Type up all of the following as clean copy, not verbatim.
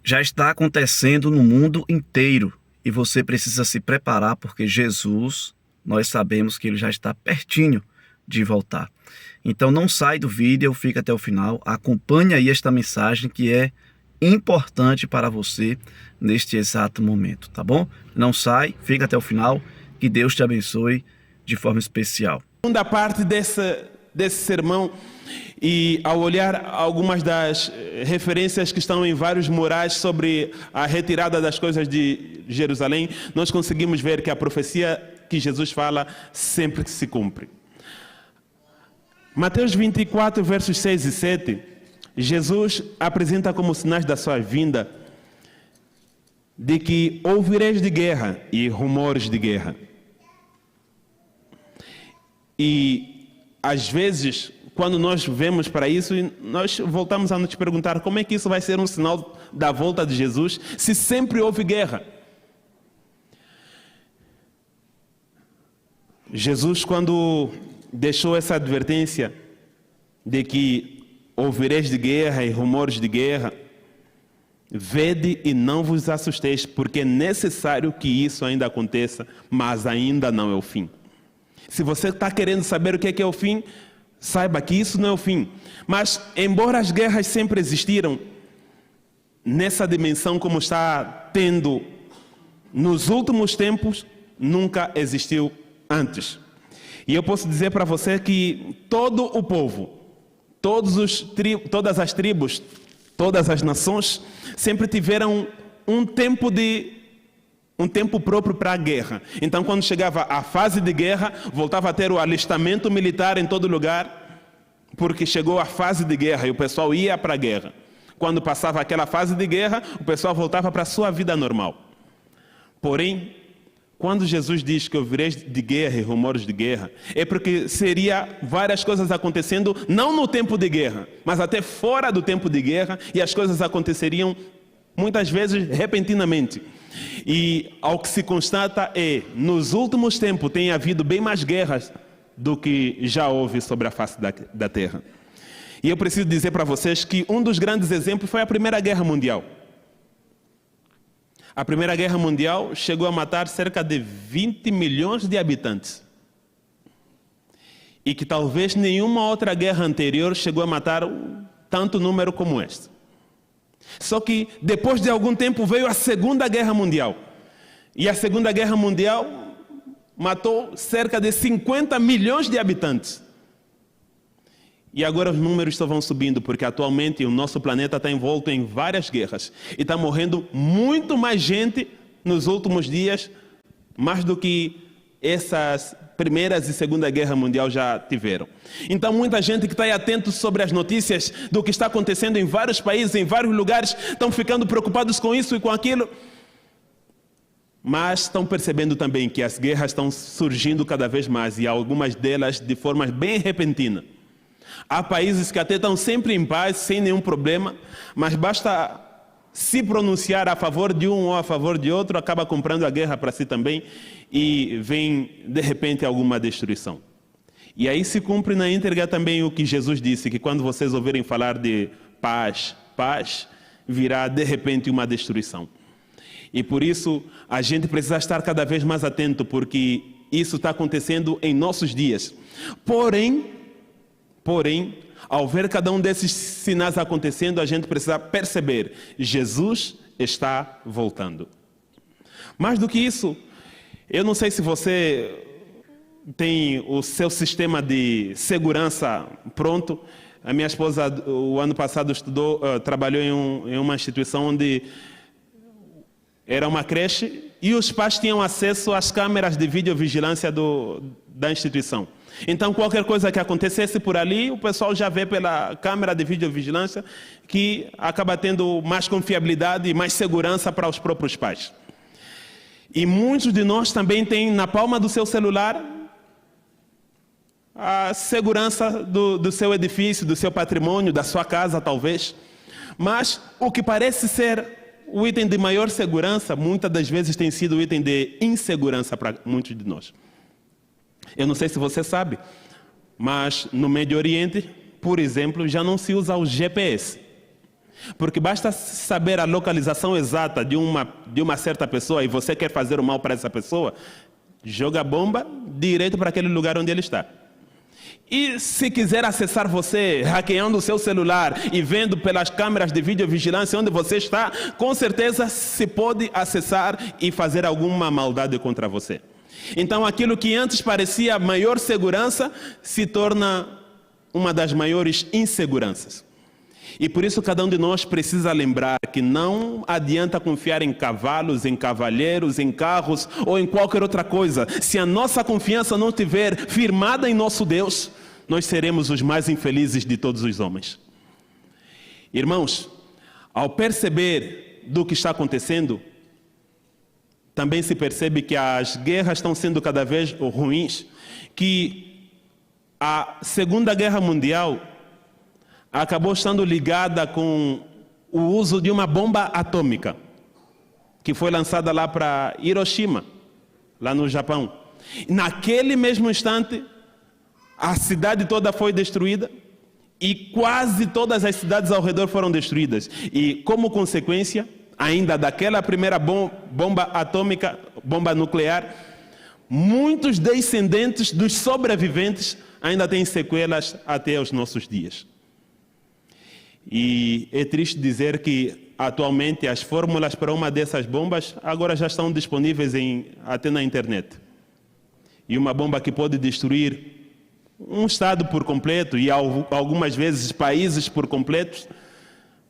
já está acontecendo no mundo inteiro e você precisa se preparar porque Jesus, nós sabemos que ele já está pertinho de voltar. Então não sai do vídeo, fica até o final, acompanhe aí esta mensagem que é importante para você neste exato momento, tá bom? Não sai, fica até o final, que Deus te abençoe de forma especial. Segunda parte desse sermão, e ao olhar algumas das referências que estão em vários murais sobre a retirada das coisas de Jerusalém, nós conseguimos ver que a profecia que Jesus fala sempre se cumpre. Mateus 24, versos 6 e 7, Jesus apresenta como sinais da sua vinda de que ouvireis de guerra e rumores de guerra. E às vezes, quando nós vemos para isso, nós voltamos a nos perguntar como é que isso vai ser um sinal da volta de Jesus, se sempre houve guerra. Jesus, quando deixou essa advertência de que ouvireis de guerra e rumores de guerra, vede e não vos assusteis, porque é necessário que isso ainda aconteça, mas ainda não é o fim. Se você está querendo saber o que é o fim, saiba que isso não é o fim. Mas, embora as guerras sempre existiram, nessa dimensão como está tendo nos últimos tempos, nunca existiu antes. E eu posso dizer para você que todo o povo, todas as tribos, todas as nações, sempre tiveram um tempo próprio para a guerra. Então, quando chegava a fase de guerra, voltava a ter o alistamento militar em todo lugar, porque chegou a fase de guerra e o pessoal ia para a guerra. Quando passava aquela fase de guerra, o pessoal voltava para a sua vida normal. Porém, quando Jesus diz que ouvireis de guerra e rumores de guerra, é porque seria várias coisas acontecendo, não no tempo de guerra, mas até fora do tempo de guerra, e as coisas aconteceriam muitas vezes repentinamente. E ao que se constata é, nos últimos tempos tem havido bem mais guerras do que já houve sobre a face da terra. E eu preciso dizer para vocês que um dos grandes exemplos foi a Primeira Guerra Mundial. A Primeira Guerra Mundial chegou a matar cerca de 20 milhões de habitantes. E que talvez nenhuma outra guerra anterior chegou a matar tanto número como este. Só que depois de algum tempo veio a Segunda Guerra Mundial. E a Segunda Guerra Mundial matou cerca de 50 milhões de habitantes. E agora os números só vão subindo, porque atualmente o nosso planeta está envolto em várias guerras. E está morrendo muito mais gente nos últimos dias, mais do que essas Primeiras e Segunda Guerra Mundial já tiveram. Então muita gente que está aí atento sobre as notícias do que está acontecendo em vários países, em vários lugares, estão ficando preocupados com isso e com aquilo. Mas estão percebendo também que as guerras estão surgindo cada vez mais, e algumas delas de forma bem repentina. Há países que até estão sempre em paz, sem nenhum problema, mas basta se pronunciar a favor de um ou a favor de outro, acaba comprando a guerra para si também, e vem de repente alguma destruição. E aí se cumpre na íntegra também o que Jesus disse, que quando vocês ouvirem falar de paz, virá de repente uma destruição. E por isso a gente precisa estar cada vez mais atento, porque isso está acontecendo em nossos dias. Porém, ao ver cada um desses sinais acontecendo, a gente precisa perceber, Jesus está voltando. Mais do que isso, eu não sei se você tem o seu sistema de segurança pronto. A minha esposa, o ano passado, trabalhou em uma instituição onde era uma creche e os pais tinham acesso às câmeras de videovigilância da instituição. Então, qualquer coisa que acontecesse por ali, o pessoal já vê pela câmera de videovigilância, que acaba tendo mais confiabilidade e mais segurança para os próprios pais. E muitos de nós também têm na palma do seu celular a segurança do seu edifício, do seu patrimônio, da sua casa, talvez. Mas o que parece ser o item de maior segurança, muitas das vezes tem sido o item de insegurança para muitos de nós. Eu não sei se você sabe, mas no Médio Oriente, por exemplo, já não se usa o GPS. Porque basta saber a localização exata de uma certa pessoa e você quer fazer o mal para essa pessoa, joga a bomba direto para aquele lugar onde ele está. E se quiser acessar você, hackeando o seu celular e vendo pelas câmeras de videovigilância onde você está, com certeza se pode acessar e fazer alguma maldade contra você. Então aquilo que antes parecia maior segurança se torna uma das maiores inseguranças. E por isso cada um de nós precisa lembrar que não adianta confiar em cavalos, em cavalheiros, em carros ou em qualquer outra coisa. Se a nossa confiança não estiver firmada em nosso Deus, nós seremos os mais infelizes de todos os homens. Irmãos, ao perceber do que está acontecendo, também se percebe que as guerras estão sendo cada vez ruins, que a Segunda Guerra Mundial acabou estando ligada com o uso de uma bomba atômica, que foi lançada lá para Hiroshima, lá no Japão. Naquele mesmo instante, a cidade toda foi destruída e quase todas as cidades ao redor foram destruídas. E como consequência, ainda daquela primeira bomba atômica, bomba nuclear, muitos descendentes dos sobreviventes ainda têm sequelas até os nossos dias. E é triste dizer que atualmente as fórmulas para uma dessas bombas agora já estão disponíveis até na internet. E uma bomba que pode destruir um estado por completo e algumas vezes países por completos,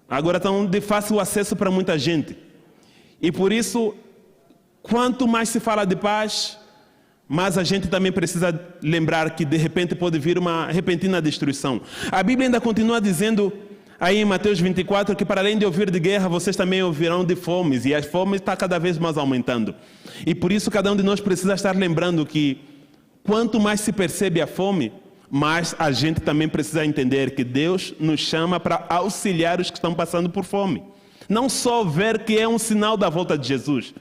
agora estão de fácil acesso para muita gente. E por isso, quanto mais se fala de paz, mas a gente também precisa lembrar que de repente pode vir uma repentina destruição. A Bíblia ainda continua dizendo aí em Mateus 24, que para além de ouvir de guerra, vocês também ouvirão de fomes, e a fome está cada vez mais aumentando. E por isso cada um de nós precisa estar lembrando que quanto mais se percebe a fome, mais a gente também precisa entender que Deus nos chama para auxiliar os que estão passando por fome. Não só ver que é um sinal da volta de Jesus,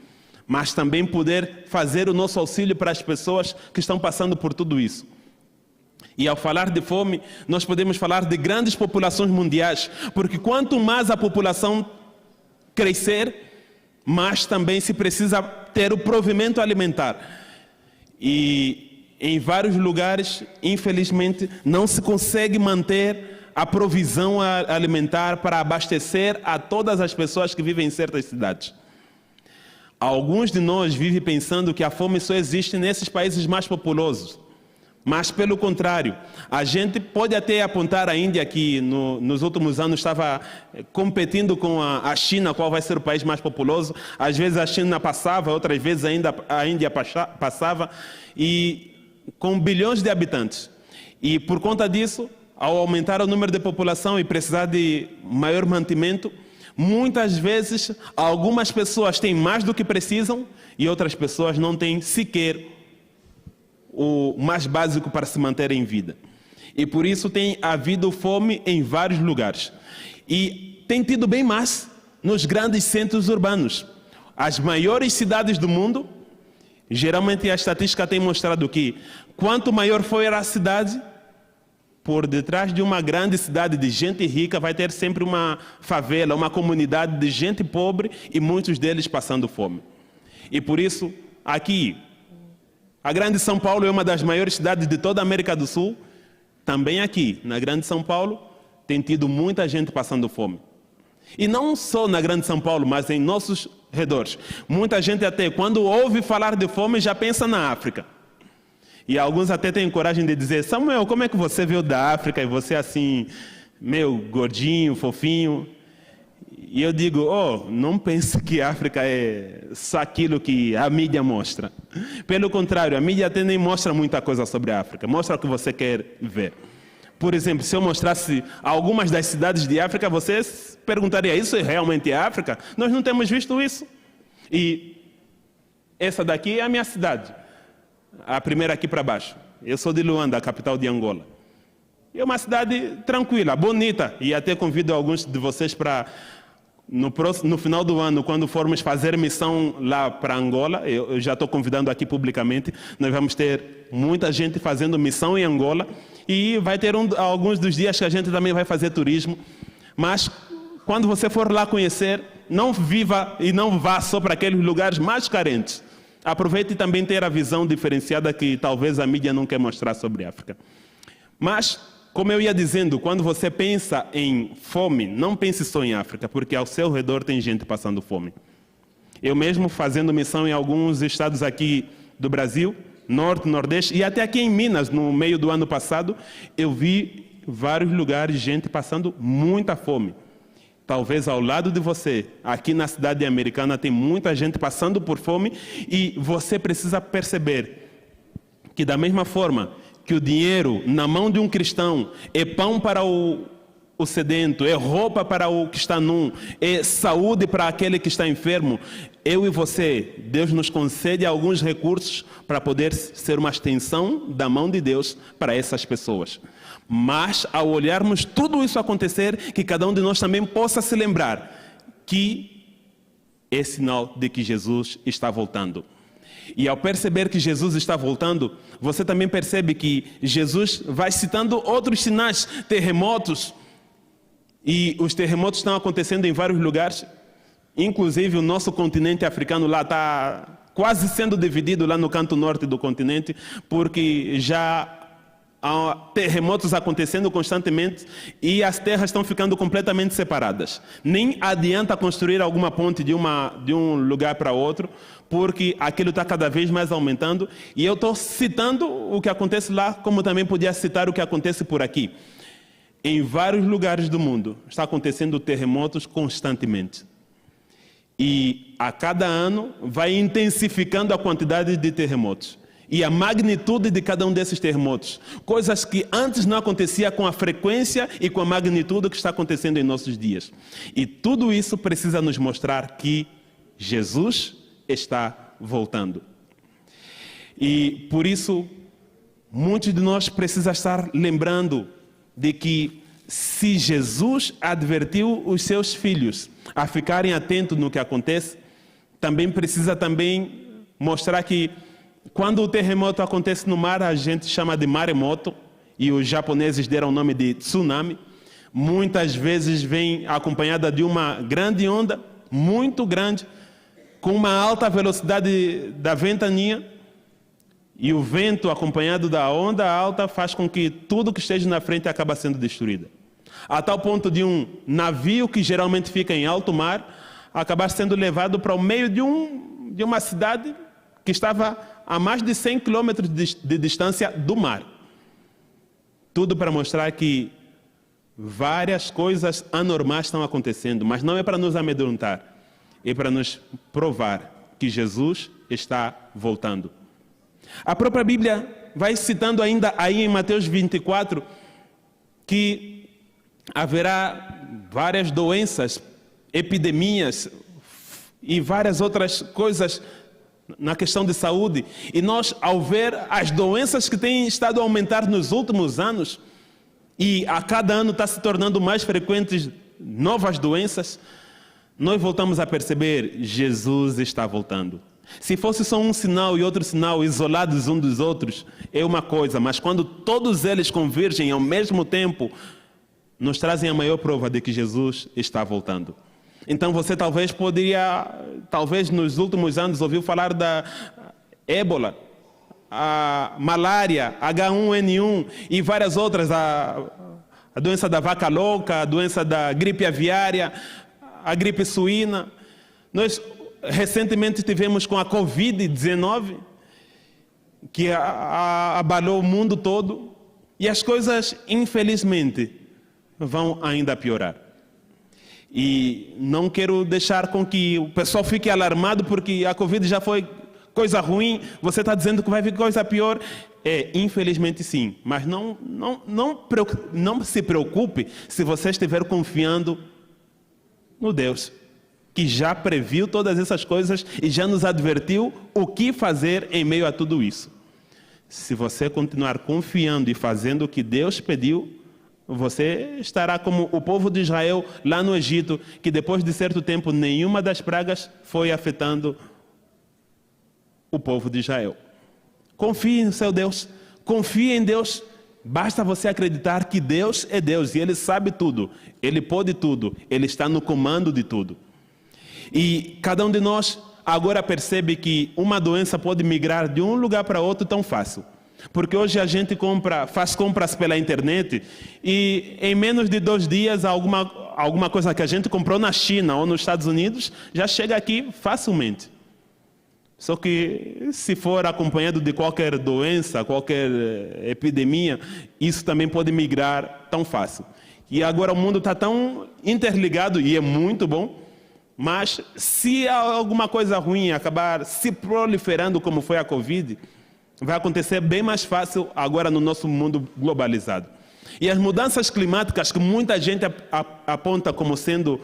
mas também poder fazer o nosso auxílio para as pessoas que estão passando por tudo isso. E ao falar de fome, nós podemos falar de grandes populações mundiais, porque quanto mais a população crescer, mais também se precisa ter o provimento alimentar. E em vários lugares, infelizmente, não se consegue manter a provisão alimentar para abastecer a todas as pessoas que vivem em certas cidades. Alguns de nós vivem pensando que a fome só existe nesses países mais populosos. Mas, pelo contrário, a gente pode até apontar a Índia, que nos últimos anos estava competindo com a China, qual vai ser o país mais populoso. Às vezes a China passava, outras vezes ainda a Índia passava, e com bilhões de habitantes. E por conta disso, ao aumentar o número de população e precisar de maior mantimento, muitas vezes algumas pessoas têm mais do que precisam e outras pessoas não têm sequer o mais básico para se manter em vida. E por isso tem havido fome em vários lugares. E tem tido bem mais nos grandes centros urbanos. As maiores cidades do mundo, geralmente a estatística tem mostrado que quanto maior for a cidade, por detrás de uma grande cidade de gente rica vai ter sempre uma favela, uma comunidade de gente pobre e muitos deles passando fome. E por isso, aqui, a Grande São Paulo é uma das maiores cidades de toda a América do Sul. Também aqui, na Grande São Paulo, tem tido muita gente passando fome. E não só na Grande São Paulo, mas em nossos redores. Muita gente até, quando ouve falar de fome, já pensa na África. E alguns até têm coragem de dizer: Samuel, como é que você veio da África e você assim, meio gordinho, fofinho? E eu digo: não pense que a África é só aquilo que a mídia mostra. Pelo contrário, a mídia até nem mostra muita coisa sobre a África, mostra o que você quer ver. Por exemplo, se eu mostrasse algumas das cidades de África, você perguntaria: isso realmente é África? Nós não temos visto isso. E essa daqui é a minha cidade, a primeira aqui para baixo. Eu sou de Luanda, a capital de Angola. É uma cidade tranquila, bonita, e até convido alguns de vocês para, no final do ano, quando formos fazer missão lá para Angola, eu já estou convidando aqui publicamente, nós vamos ter muita gente fazendo missão em Angola, e vai ter alguns dos dias que a gente também vai fazer turismo, mas quando você for lá conhecer, não viva e não vá só para aqueles lugares mais carentes. Aproveite também ter a visão diferenciada que talvez a mídia não quer mostrar sobre a África. Mas, como eu ia dizendo, quando você pensa em fome, não pense só em África, porque ao seu redor tem gente passando fome. Eu mesmo fazendo missão em alguns estados aqui do Brasil, Norte, Nordeste, e até aqui em Minas, no meio do ano passado, eu vi vários lugares gente passando muita fome. Talvez ao lado de você, aqui na cidade americana, tem muita gente passando por fome e você precisa perceber que da mesma forma que o dinheiro na mão de um cristão é pão para o sedento, é roupa para o que está nu, é saúde para aquele que está enfermo, eu e você, Deus nos concede alguns recursos para poder ser uma extensão da mão de Deus para essas pessoas. Mas, ao olharmos tudo isso acontecer, que cada um de nós também possa se lembrar que é sinal de que Jesus está voltando. E ao perceber que Jesus está voltando, você também percebe que Jesus vai citando outros sinais, terremotos, e os terremotos estão acontecendo em vários lugares. Inclusive o nosso continente africano lá está quase sendo dividido lá no canto norte do continente, porque já há terremotos acontecendo constantemente e as terras estão ficando completamente separadas. Nem adianta construir alguma ponte de um lugar para outro, porque aquilo está cada vez mais aumentando. E eu estou citando o que acontece lá, como também podia citar o que acontece por aqui. Em vários lugares do mundo está acontecendo terremotos constantemente. E a cada ano vai intensificando a quantidade de terremotos. E a magnitude de cada um desses terremotos. Coisas que antes não acontecia com a frequência e com a magnitude que está acontecendo em nossos dias. E tudo isso precisa nos mostrar que Jesus está voltando. E por isso, muitos de nós precisam estar lembrando de que se Jesus advertiu os seus filhos a ficarem atentos no que acontece, também precisa mostrar que quando o terremoto acontece no mar, a gente chama de maremoto, e os japoneses deram o nome de tsunami. Muitas vezes vem acompanhada de uma grande onda, muito grande, com uma alta velocidade da ventania, e o vento acompanhado da onda alta faz com que tudo que esteja na frente acabe sendo destruído. A tal ponto de um navio que geralmente fica em alto mar acabar sendo levado para o meio de uma cidade que estava a mais de 100 quilômetros de distância do mar. Tudo para mostrar que várias coisas anormais estão acontecendo, mas não é para nos amedrontar, é para nos provar que Jesus está voltando. A própria Bíblia vai citando ainda aí em Mateus 24 que haverá várias doenças, epidemias e várias outras coisas na questão de saúde. E nós, ao ver as doenças que têm estado a aumentar nos últimos anos, e a cada ano está se tornando mais frequentes novas doenças, nós voltamos a perceber, Jesus está voltando. Se fosse só um sinal e outro sinal isolados um dos outros, é uma coisa, mas quando todos eles convergem ao mesmo tempo, nos trazem a maior prova de que Jesus está voltando. Então você talvez nos últimos anos ouviu falar da ébola, a malária, H1N1 e várias outras, a doença da vaca louca, a doença da gripe aviária, a gripe suína. Nós recentemente tivemos com a Covid-19, que abalou o mundo todo, e as coisas, infelizmente, vão ainda piorar. E não quero deixar com que o pessoal fique alarmado porque a Covid já foi coisa ruim, você está dizendo que vai vir coisa pior. Infelizmente sim, mas não se preocupe se você estiver confiando no Deus, que já previu todas essas coisas e já nos advertiu o que fazer em meio a tudo isso. Se você continuar confiando e fazendo o que Deus pediu, você estará como o povo de Israel lá no Egito, que depois de certo tempo nenhuma das pragas foi afetando o povo de Israel. Confie no seu Deus, confie em Deus Basta você acreditar que Deus é Deus e Ele sabe tudo, Ele pode tudo, Ele está no comando de tudo. E cada um de nós agora percebe que uma doença pode migrar de um lugar para outro tão fácil. Porque hoje a gente faz compras pela internet e em menos de 2 dias alguma coisa que a gente comprou na China ou nos Estados Unidos já chega aqui facilmente. Só que se for acompanhado de qualquer doença, qualquer epidemia, isso também pode migrar tão fácil. E agora o mundo está tão interligado e é muito bom, mas se alguma coisa ruim acabar se proliferando como foi a Covid, vai acontecer bem mais fácil agora no nosso mundo globalizado. E as mudanças climáticas que muita gente aponta como sendo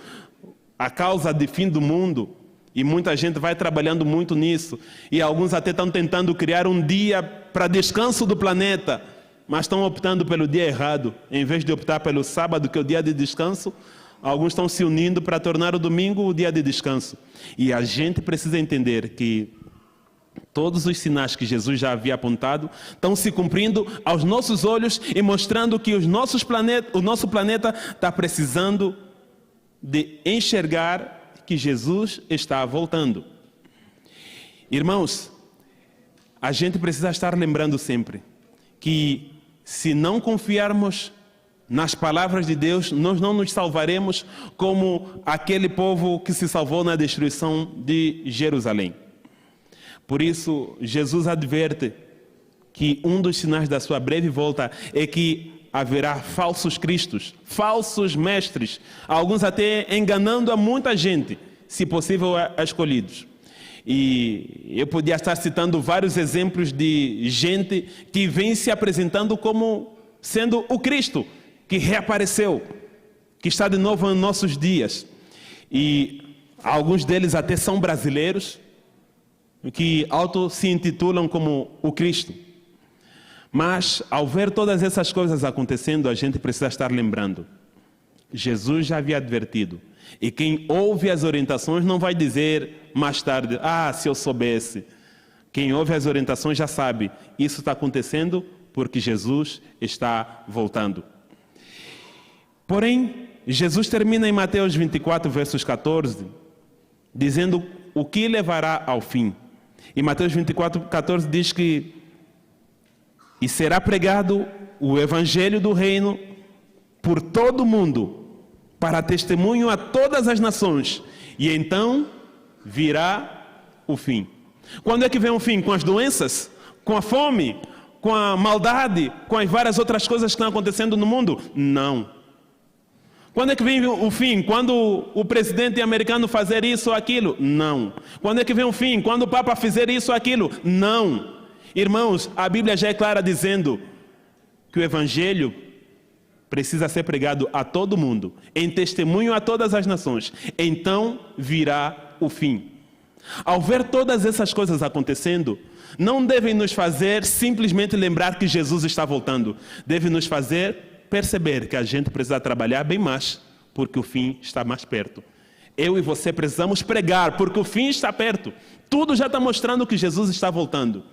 a causa de fim do mundo, e muita gente vai trabalhando muito nisso, e alguns até estão tentando criar um dia para descanso do planeta, mas estão optando pelo dia errado. Em vez de optar pelo sábado, que é o dia de descanso, alguns estão se unindo para tornar o domingo o dia de descanso. E a gente precisa entender que todos os sinais que Jesus já havia apontado estão se cumprindo aos nossos olhos e mostrando que o nosso planeta está precisando de enxergar que Jesus está voltando. Irmãos, a gente precisa estar lembrando sempre que se não confiarmos nas palavras de Deus, nós não nos salvaremos como aquele povo que se salvou na destruição de Jerusalém. Por isso, Jesus adverte que um dos sinais da sua breve volta é que haverá falsos cristos, falsos mestres, alguns até enganando a muita gente, se possível a escolhidos. E eu podia estar citando vários exemplos de gente que vem se apresentando como sendo o Cristo, que reapareceu, que está de novo em nossos dias. E alguns deles até são brasileiros, que se intitulam como o Cristo. Mas, ao ver todas essas coisas acontecendo, a gente precisa estar lembrando. Jesus já havia advertido. E quem ouve as orientações não vai dizer mais tarde, se eu soubesse. Quem ouve as orientações já sabe. Isso está acontecendo porque Jesus está voltando. Porém, Jesus termina em Mateus 24, versos 14, dizendo o que levará ao fim. E Mateus 24, 14 diz que e será pregado o evangelho do reino por todo o mundo, para testemunho a todas as nações, e então virá o fim. Quando é que vem o fim? Com as doenças? Com a fome? Com a maldade? Com as várias outras coisas que estão acontecendo no mundo? Não. Quando é que vem o fim? Quando o presidente americano fazer isso ou aquilo? Não. Quando é que vem o fim? Quando o Papa fizer isso ou aquilo? Não. Irmãos, a Bíblia já é clara dizendo que o Evangelho precisa ser pregado a todo mundo, em testemunho a todas as nações. Então virá o fim. Ao ver todas essas coisas acontecendo, não devem nos fazer simplesmente lembrar que Jesus está voltando. Deve nos fazer perceber que a gente precisa trabalhar bem mais, porque o fim está mais perto. Eu e você precisamos pregar, porque o fim está perto. Tudo já está mostrando que Jesus está voltando.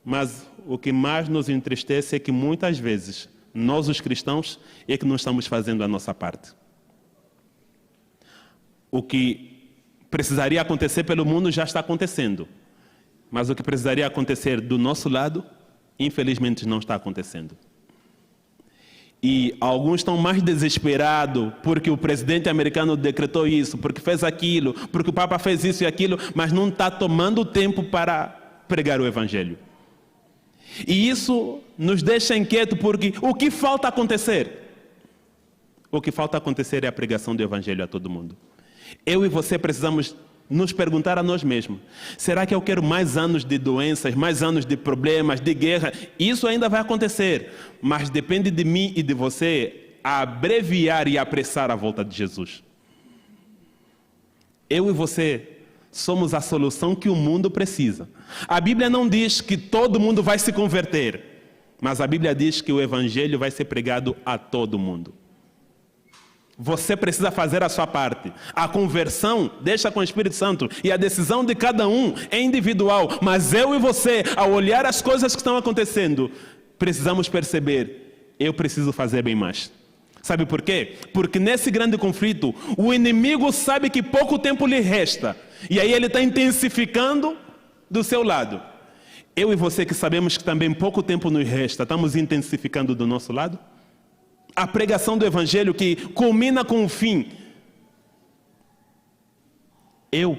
Mas o que mais nos entristece é que muitas vezes nós, os cristãos, é que não estamos fazendo a nossa parte. O que precisaria acontecer pelo mundo já está acontecendo. Mas o que precisaria acontecer do nosso lado, infelizmente não está acontecendo. E alguns estão mais desesperados porque o presidente americano decretou isso, porque fez aquilo, porque o Papa fez isso e aquilo, mas não está tomando tempo para pregar o Evangelho. E isso nos deixa inquietos porque o que falta acontecer? O que falta acontecer é a pregação do Evangelho a todo mundo. Eu e você precisamos nos perguntar a nós mesmos, será que eu quero mais anos de doenças, mais anos de problemas, de guerra? Isso ainda vai acontecer, mas depende de mim e de você abreviar e apressar a volta de Jesus. Eu e você somos a solução que o mundo precisa. A Bíblia não diz que todo mundo vai se converter, mas a Bíblia diz que o Evangelho vai ser pregado a todo mundo. Você precisa fazer a sua parte. A conversão deixa com o Espírito Santo e a decisão de cada um é individual, mas eu e você, ao olhar as coisas que estão acontecendo, precisamos perceber, eu preciso fazer bem mais. Sabe por quê? Porque nesse grande conflito, o inimigo sabe que pouco tempo lhe resta. E aí ele está intensificando do seu lado. Eu e você que sabemos que também pouco tempo nos resta, estamos intensificando do nosso lado? A pregação do Evangelho que culmina com o fim.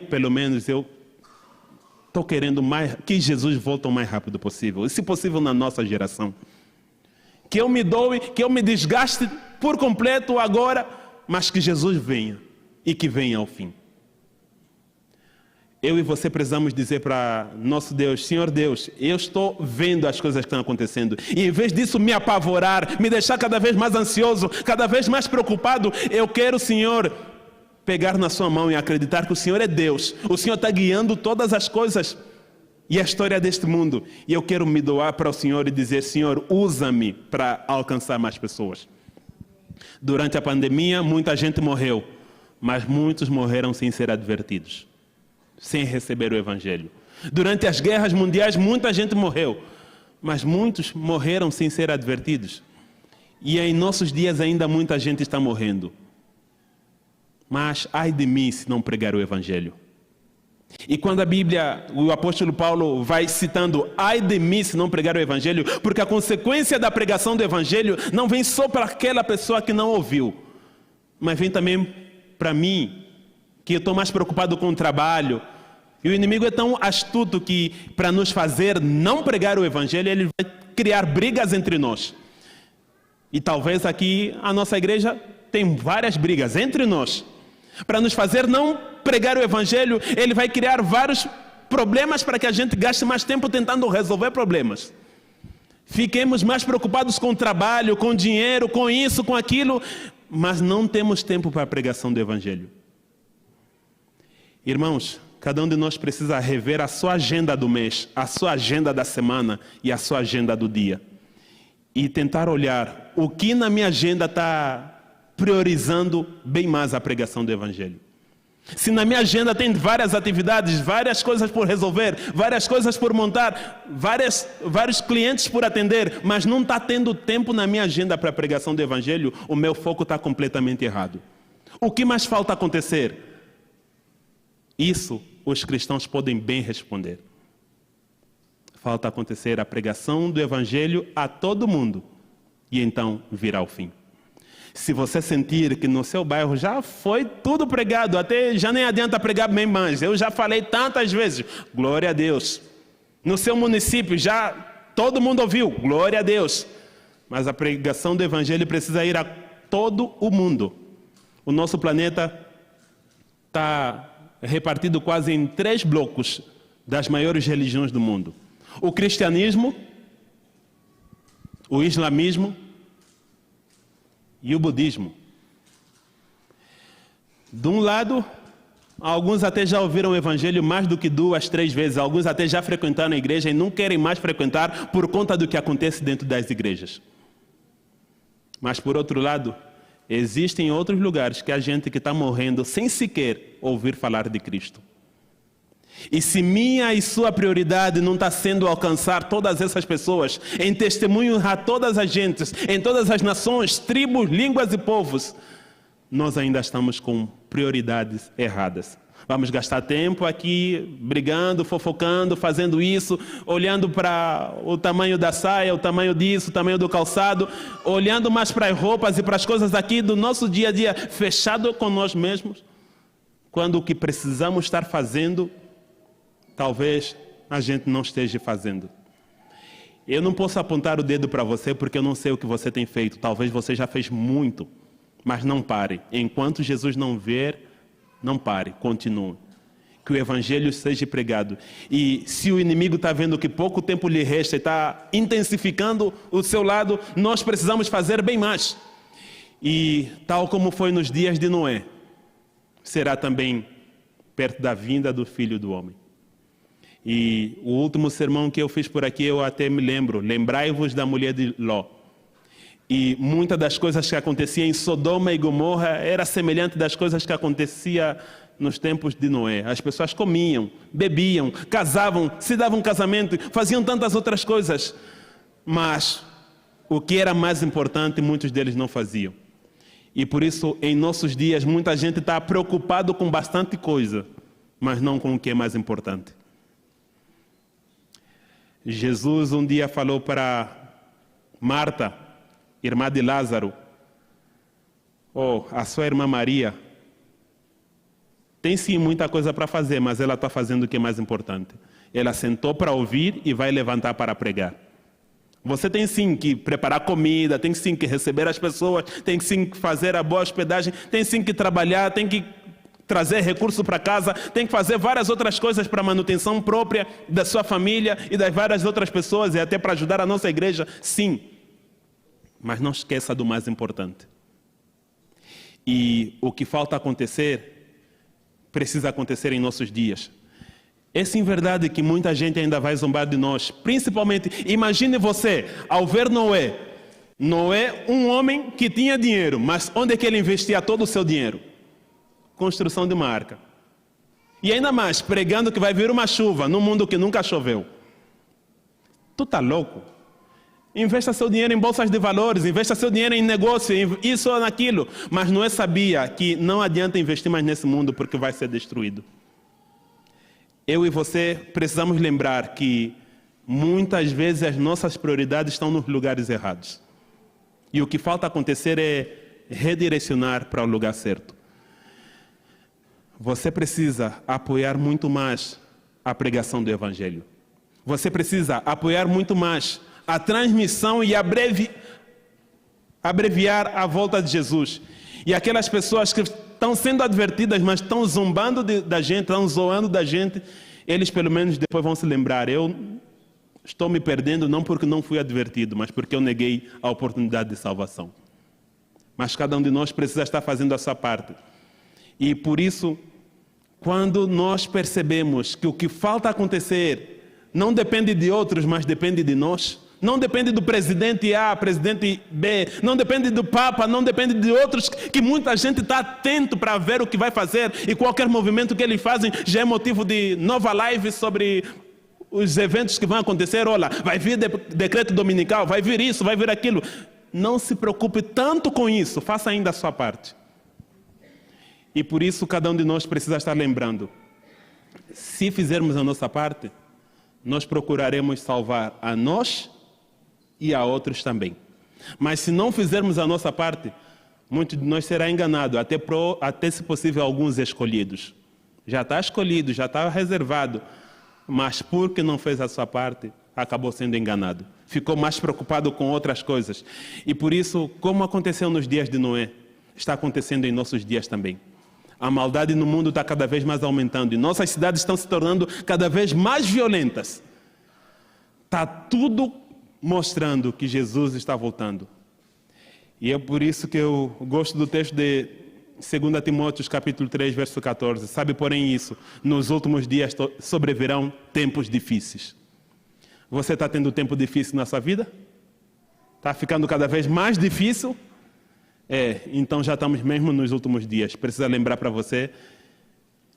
Pelo menos, estou querendo que Jesus volte o mais rápido possível. E se possível na nossa geração. Que eu me doe, que eu me desgaste por completo agora, mas que Jesus venha e que venha ao fim. Eu e você precisamos dizer para nosso Deus: Senhor Deus, eu estou vendo as coisas que estão acontecendo. E em vez disso me apavorar, me deixar cada vez mais ansioso, cada vez mais preocupado, eu quero, Senhor, pegar na sua mão e acreditar que o Senhor é Deus. O Senhor está guiando todas as coisas e a história deste mundo. E eu quero me doar para o Senhor e dizer: Senhor, usa-me para alcançar mais pessoas. Durante a pandemia, muita gente morreu, mas muitos morreram sem ser advertidos, sem receber o Evangelho. Durante as guerras mundiais, muita gente morreu, mas muitos morreram sem ser advertidos. E em nossos dias ainda muita gente está morrendo. Mas ai de mim se não pregar o Evangelho. E quando a Bíblia, o apóstolo Paulo vai citando: ai de mim se não pregar o Evangelho, porque a consequência da pregação do Evangelho não vem só para aquela pessoa que não ouviu, mas vem também para mim, que eu estou mais preocupado com o trabalho. E o inimigo é tão astuto que, para nos fazer não pregar o Evangelho, ele vai criar brigas entre nós. E talvez aqui a nossa igreja tem várias brigas entre nós. Para nos fazer não pregar o Evangelho, ele vai criar vários problemas para que a gente gaste mais tempo tentando resolver problemas. Fiquemos mais preocupados com o trabalho, com o dinheiro, com isso, com aquilo, mas não temos tempo para a pregação do Evangelho. Irmãos, cada um de nós precisa rever a sua agenda do mês, a sua agenda da semana e a sua agenda do dia. E tentar olhar o que na minha agenda está priorizando bem mais a pregação do Evangelho. Se na minha agenda tem várias atividades, várias coisas por resolver, várias coisas por montar, vários clientes por atender, mas não está tendo tempo na minha agenda para a pregação do Evangelho, o meu foco está completamente errado. O que mais falta acontecer? Isso os cristãos podem bem responder. Falta acontecer a pregação do Evangelho a todo mundo, e então virá o fim. Se você sentir que no seu bairro já foi tudo pregado, até já nem adianta pregar bem mais, eu já falei tantas vezes, glória a Deus. No seu município já todo mundo ouviu, glória a Deus. Mas a pregação do Evangelho precisa ir a todo o mundo. O nosso planeta está repartido quase em 3 blocos das maiores religiões do mundo: o cristianismo, o islamismo e o budismo. De um lado, alguns até já ouviram o Evangelho mais do que 2, 3 vezes. Alguns até já frequentaram a igreja e não querem mais frequentar por conta do que acontece dentro das igrejas. Mas por outro lado, existem outros lugares que a gente que está morrendo sem sequer ouvir falar de Cristo. E se minha e sua prioridade não está sendo alcançar todas essas pessoas, em testemunho a todas as gentes, em todas as nações, tribos, línguas e povos, nós ainda estamos com prioridades erradas. Vamos gastar tempo aqui brigando, fofocando, fazendo isso, olhando para o tamanho da saia, o tamanho disso, o tamanho do calçado, olhando mais para as roupas e para as coisas aqui do nosso dia a dia, fechado com nós mesmos, quando o que precisamos estar fazendo, talvez a gente não esteja fazendo. Eu não posso apontar o dedo para você porque eu não sei o que você tem feito. Talvez você já fez muito, mas não pare. Enquanto Jesus não vier, não pare, continue. Que o Evangelho seja pregado. E se o inimigo está vendo que pouco tempo lhe resta e está intensificando o seu lado, nós precisamos fazer bem mais. E tal como foi nos dias de Noé, será também perto da vinda do Filho do Homem. E o último sermão que eu fiz por aqui, eu até me lembro: lembrai-vos da mulher de Ló. E muitas das coisas que aconteciam em Sodoma e Gomorra era semelhante das coisas que acontecia nos tempos de Noé. As pessoas comiam, bebiam, casavam, se davam casamento, faziam tantas outras coisas. Mas o que era mais importante, muitos deles não faziam. E por isso, em nossos dias, muita gente está preocupado com bastante coisa, mas não com o que é mais importante. Jesus um dia falou para Marta, irmã de Lázaro, a sua irmã Maria, tem sim muita coisa para fazer, mas ela está fazendo o que é mais importante. Ela sentou para ouvir e vai levantar para pregar. Você tem sim que preparar comida, tem sim que receber as pessoas, tem sim que fazer a boa hospedagem, tem sim que trabalhar, tem que trazer recurso para casa, tem que fazer várias outras coisas para a manutenção própria da sua família e das várias outras pessoas e até para ajudar a nossa igreja, sim. Mas não esqueça do mais importante. E o que falta acontecer, precisa acontecer em nossos dias. É sim verdade que muita gente ainda vai zombar de nós. Principalmente, imagine você, ao ver Noé. Noé, um homem que tinha dinheiro, mas onde é que ele investia todo o seu dinheiro? Construção de uma arca. E ainda mais, pregando que vai vir uma chuva num mundo que nunca choveu. Tu tá louco? Investa seu dinheiro em bolsas de valores, investa seu dinheiro em negócio, isso ou naquilo. Mas Noé sabia que não adianta investir mais nesse mundo porque vai ser destruído. Eu e você precisamos lembrar que muitas vezes as nossas prioridades estão nos lugares errados. E o que falta acontecer é redirecionar para o lugar certo. Você precisa apoiar muito mais a pregação do Evangelho. Você precisa apoiar muito mais a transmissão e abreviar a volta de Jesus. E aquelas pessoas que estão sendo advertidas, mas estão zombando da gente, estão zoando da gente, eles pelo menos depois vão se lembrar. Eu estou me perdendo não porque não fui advertido, mas porque eu neguei a oportunidade de salvação. Mas cada um de nós precisa estar fazendo a sua parte. E por isso, quando nós percebemos que o que falta acontecer não depende de outros, mas depende de nós, não depende do presidente A, presidente B, não depende do Papa, não depende de outros, que muita gente está atento para ver o que vai fazer e qualquer movimento que eles fazem já é motivo de nova live sobre os eventos que vão acontecer. Olha, vai vir decreto dominical, vai vir isso, vai vir aquilo. Não se preocupe tanto com isso, faça ainda a sua parte. E por isso cada um de nós precisa estar lembrando, se fizermos a nossa parte, nós procuraremos salvar a nós e a outros também. Mas se não fizermos a nossa parte, muitos de nós será enganado, até se possível alguns escolhidos. Já está escolhido, já está reservado, mas porque não fez a sua parte, acabou sendo enganado. Ficou mais preocupado com outras coisas. E por isso, como aconteceu nos dias de Noé, está acontecendo em nossos dias também. A maldade no mundo está cada vez mais aumentando e nossas cidades estão se tornando cada vez mais violentas. Está tudo mostrando que Jesus está voltando. E é por isso que eu gosto do texto de 2 Timóteo, capítulo 3, verso 14. Sabe, porém, isso, nos últimos dias sobrevirão tempos difíceis. Você está tendo tempo difícil na sua vida? Está ficando cada vez mais difícil? Então já estamos mesmo nos últimos dias. Precisa lembrar para você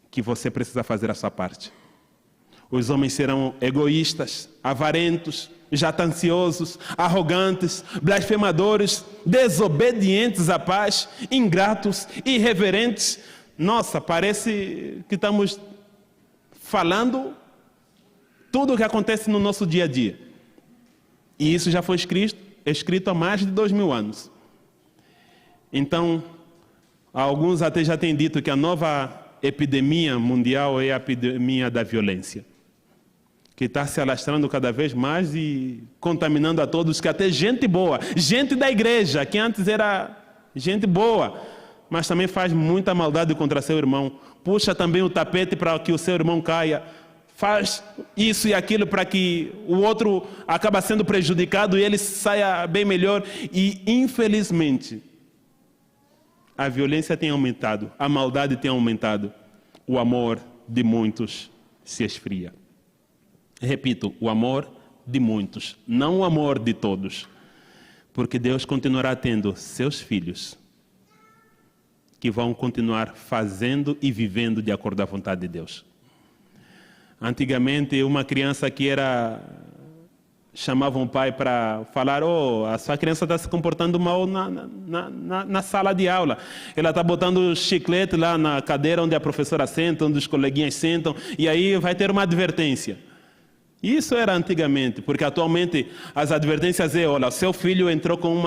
que você precisa fazer a sua parte. Os homens serão egoístas, avarentos, jactanciosos, arrogantes, blasfemadores, desobedientes à paz, ingratos, irreverentes. Nossa, parece que estamos falando tudo o que acontece no nosso dia a dia. E isso já foi escrito há mais de 2000 anos. Então, alguns até já têm dito que a nova epidemia mundial é a epidemia da violência, que está se alastrando cada vez mais e contaminando a todos, que até gente boa, gente da igreja, que antes era gente boa, mas também faz muita maldade contra seu irmão, puxa também o tapete para que o seu irmão caia, faz isso e aquilo para que o outro acabe sendo prejudicado e ele saia bem melhor. E infelizmente a violência tem aumentado, a maldade tem aumentado, o amor de muitos se esfria. Repito, o amor de muitos, não o amor de todos. Porque Deus continuará tendo seus filhos que vão continuar fazendo e vivendo de acordo à vontade de Deus. Antigamente, uma criança que era chamavam o pai para falar: a sua criança está se comportando mal na sala de aula. Ela está botando chiclete lá na cadeira onde a professora senta, onde os coleguinhas sentam, e aí vai ter uma advertência. Isso era antigamente, porque atualmente as advertências olha, seu filho entrou com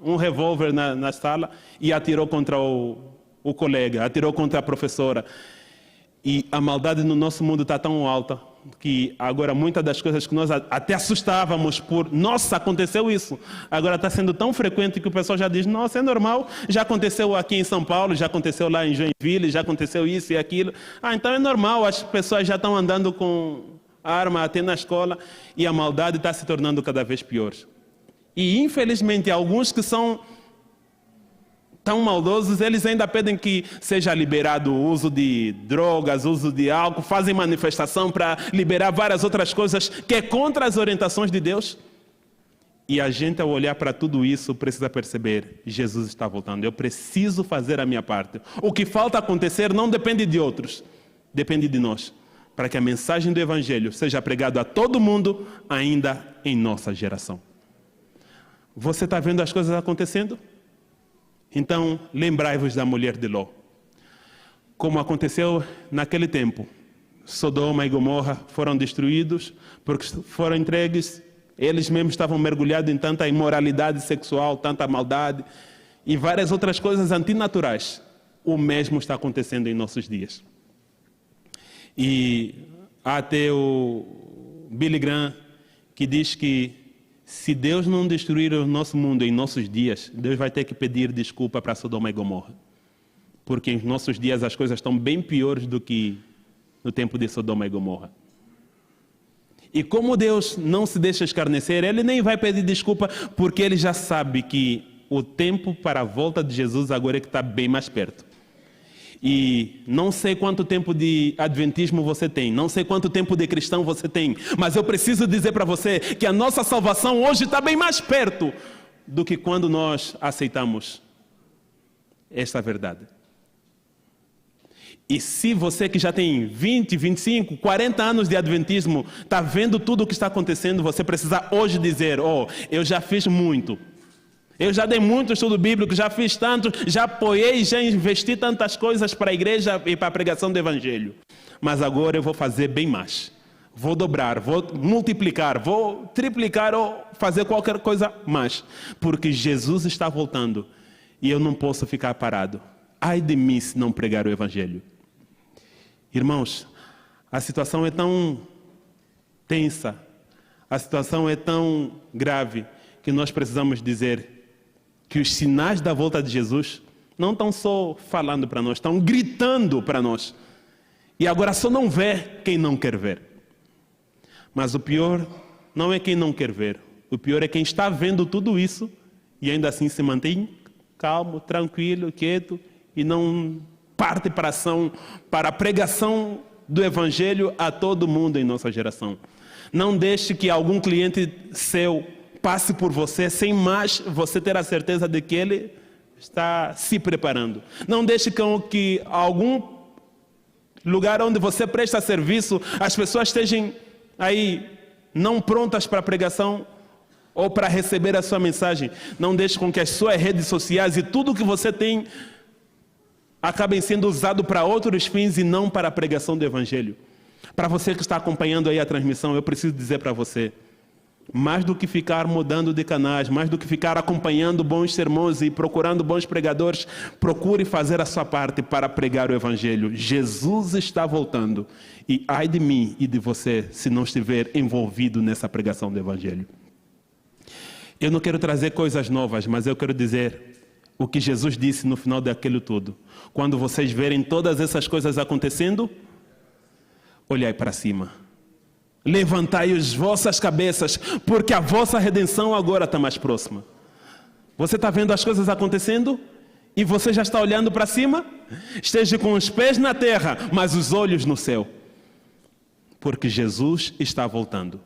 um revólver na sala e atirou contra o colega, atirou contra a professora. E a maldade no nosso mundo está tão alta que agora muitas das coisas que nós até assustávamos por, nossa, aconteceu isso, agora está sendo tão frequente que o pessoal já diz: nossa, é normal, já aconteceu aqui em São Paulo, já aconteceu lá em Joinville, já aconteceu isso e aquilo. Então é normal, as pessoas já estão andando com arma até na escola, e a maldade está se tornando cada vez pior. E infelizmente alguns que são tão maldosos, eles ainda pedem que seja liberado o uso de drogas, o uso de álcool, fazem manifestação para liberar várias outras coisas que é contra as orientações de Deus. E a gente, ao olhar para tudo isso, precisa perceber: Jesus está voltando, eu preciso fazer a minha parte. O que falta acontecer não depende de outros, depende de nós, para que a mensagem do Evangelho seja pregada a todo mundo, ainda em nossa geração. Você está vendo as coisas acontecendo? Então, lembrai-vos da mulher de Ló. Como aconteceu naquele tempo, Sodoma e Gomorra foram destruídos porque foram entregues, eles mesmos estavam mergulhados em tanta imoralidade sexual, tanta maldade e várias outras coisas antinaturais. O mesmo está acontecendo em nossos dias. E há até o Billy Graham que diz que se Deus não destruir o nosso mundo em nossos dias, Deus vai ter que pedir desculpa para Sodoma e Gomorra. Porque em nossos dias as coisas estão bem piores do que no tempo de Sodoma e Gomorra. E como Deus não se deixa escarnecer, Ele nem vai pedir desculpa, porque Ele já sabe que o tempo para a volta de Jesus agora é que está bem mais perto. E não sei quanto tempo de adventismo você tem, não sei quanto tempo de cristão você tem, mas eu preciso dizer para você que a nossa salvação hoje está bem mais perto do que quando nós aceitamos esta verdade. E se você que já tem 20, 25, 40 anos de adventismo está vendo tudo o que está acontecendo, você precisa hoje dizer: eu já fiz muito. Eu já dei muito estudo bíblico, já fiz tanto, já apoiei, já investi tantas coisas para a igreja e para a pregação do Evangelho. Mas agora eu vou fazer bem mais. Vou dobrar, vou multiplicar, vou triplicar ou fazer qualquer coisa mais. Porque Jesus está voltando e eu não posso ficar parado. Ai de mim se não pregar o Evangelho. Irmãos, a situação é tão tensa, a situação é tão grave que nós precisamos dizer que os sinais da volta de Jesus não estão só falando para nós, estão gritando para nós. E agora só não vê quem não quer ver. Mas o pior não é quem não quer ver. O pior é quem está vendo tudo isso e ainda assim se mantém calmo, tranquilo, quieto e não parte para a ação, para a pregação do Evangelho a todo mundo em nossa geração. Não deixe que algum cliente seu passe por você sem mais você ter a certeza de que ele está se preparando. Não deixe que algum lugar onde você presta serviço, as pessoas estejam aí não prontas para a pregação ou para receber a sua mensagem. Não deixe com que as suas redes sociais e tudo que você tem acabem sendo usado para outros fins e não para a pregação do Evangelho. Para você que está acompanhando aí a transmissão, eu preciso dizer para você: mais do que ficar mudando de canais, mais do que ficar acompanhando bons sermões e procurando bons pregadores, procure fazer a sua parte para pregar o Evangelho. Jesus está voltando e ai de mim e de você se não estiver envolvido nessa pregação do Evangelho. Eu não quero trazer coisas novas, mas eu quero dizer o que Jesus disse no final daquilo tudo. Quando vocês verem todas essas coisas acontecendo, olhai para cima. Levantai as vossas cabeças, porque a vossa redenção agora está mais próxima. Você está vendo as coisas acontecendo? E você já está olhando para cima? Esteja com os pés na terra, mas os olhos no céu. Porque Jesus está voltando.